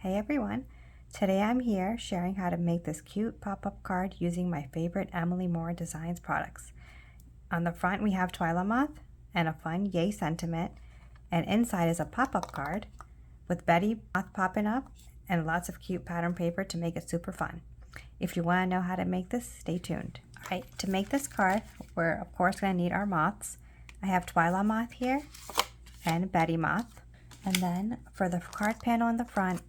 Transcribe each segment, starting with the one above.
Hey everyone! Today I'm here sharing how to make this cute pop-up card using my favorite Emily Moore Designs products. On the front we have Twyla Moth and a fun yay sentiment, and inside is a pop-up card with Betty Moth popping up and lots of cute pattern paper to make it super fun. If you want to know how to make this, stay tuned. Alright, to make this card, we're of course going to need our moths. I have Twyla Moth here and Betty Moth. And then for the card panel in the front,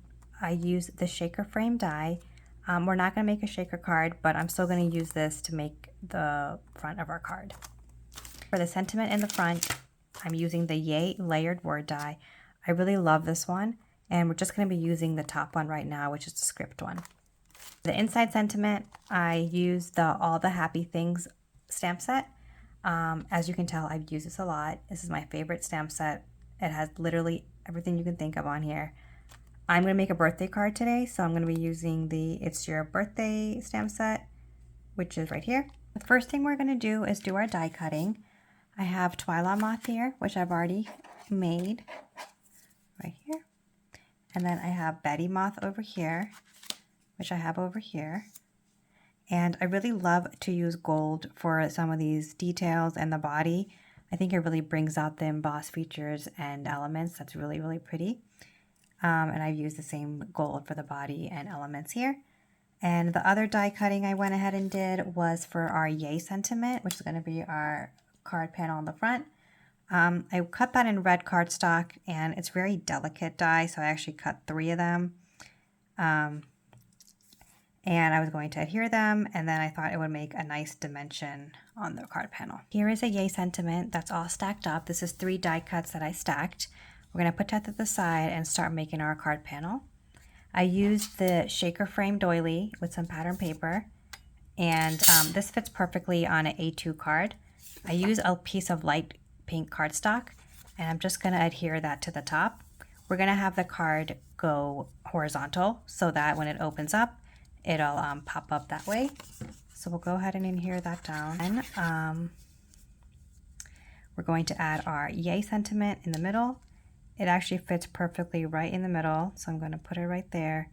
I use the shaker frame die. We're not going to make a shaker card, but I'm still going to use this to make the front of our card. For the sentiment in the front, I'm using the Yay layered word die. I really love this one, and we're just going to be using the top one right now, which is the script one. The inside sentiment, I use the All the Happy Things stamp set. As you can tell, I've used this a lot. This is my favorite stamp set. It has literally everything you can think of on here. I'm going to make a birthday card today, so I'm going to be using the It's Your Birthday stamp set, which is right here. The first thing we're going to do is do our die cutting. I have Twyla Moth here, which I've already made right here. And then I have Betty Moth over here, which I have over here. And I really love to use gold for some of these details and the body. I think it really brings out the embossed features and elements. That's really, really pretty. And I've used the same gold for the body and elements here. And the other die cutting I went ahead and did was for our Yay sentiment, which is going to be our card panel on the front. I cut that in red cardstock, and it's very delicate die, so I actually cut 3 of them. And I was going to adhere them, and then I thought it would make a nice dimension on the card panel. Here is a Yay sentiment that's all stacked up. This is 3 die cuts that I stacked. We're going to put that to the side and start making our card panel. I used the shaker frame doily with some pattern paper, and this fits perfectly on an A2 card. I use a piece of light pink cardstock, and I'm just going to adhere that to the top. We're going to have the card go horizontal so that when it opens up, it'll pop up that way. So we'll go ahead and adhere that down. And we're going to add our Yay sentiment in the middle. It actually fits perfectly right in the middle, so I'm going to put it right there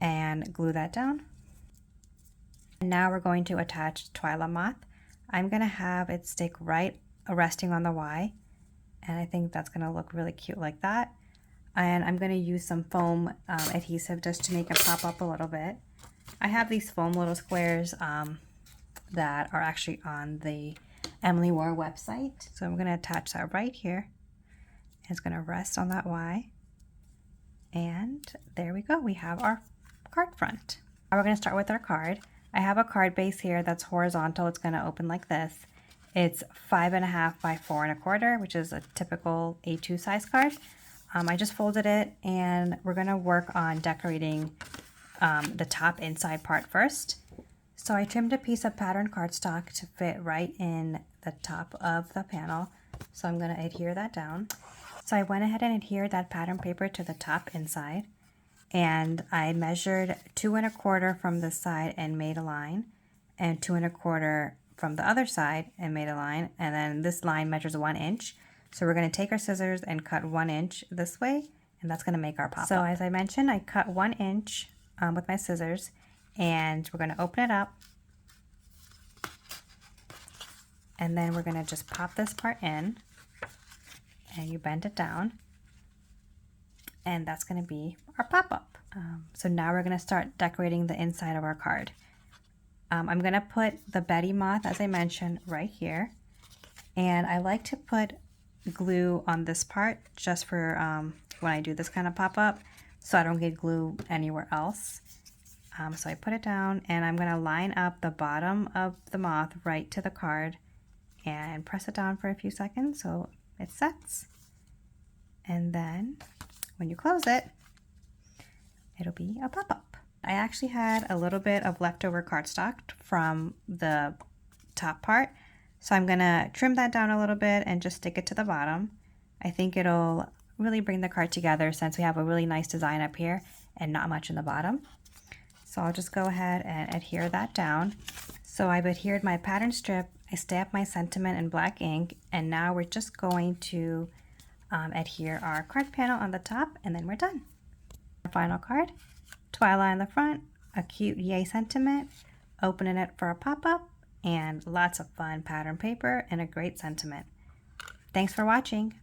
and glue that down. And now we're going to attach Twyla Moth. I'm going to have it stick right resting on the Y, and I think that's going to look really cute like that. And I'm going to use some foam adhesive just to make it pop up a little bit. I have these foam little squares that are actually on the Emily Moore website. So I'm going to attach that right here. It's going to rest on that Y. And there we go. We have our card front. Now we're going to start with our card. I have a card base here that's horizontal. It's going to open like this. It's 5.5 by 4 1/4, which is a typical A2 size card. I just folded it, and we're going to work on decorating the top inside part first. So I trimmed a piece of patterned cardstock to fit right in the top of the panel. So I'm going to adhere that down. So I went ahead and adhered that pattern paper to the top inside, and I measured 2 1/4 from this side and made a line, and 2 1/4 from the other side and made a line, and then this line measures 1 inch. So we're going to take our scissors and cut 1 inch this way, and that's going to make our pop-up. So as I mentioned, I cut 1 inch with my scissors, and we're going to open it up, and then we're going to just pop this part in, and you bend it down, and that's going to be our pop-up. So now we're going to start decorating the inside of our card. I'm going to put the Betty Moth, as I mentioned, right here, and I like to put glue on this part just for when I do this kind of pop-up, so I don't get glue anywhere else. So I put it down, and I'm going to line up the bottom of the moth right to the card and press it down for a few seconds so it sets. And then when you close it, it'll be a pop-up. I actually had a little bit of leftover cardstock from the top part, so I'm going to trim that down a little bit and just stick it to the bottom. I think it'll really bring the card together since we have a really nice design up here and not much in the bottom. So I'll just go ahead and adhere that down. So I've adhered my pattern strip, I stamped my sentiment in black ink, and now we're just going to adhere our card panel on the top, and then we're done. Final card, Twyla in the front, a cute yay sentiment, opening it for a pop-up, and lots of fun pattern paper and a great sentiment. Thanks for watching.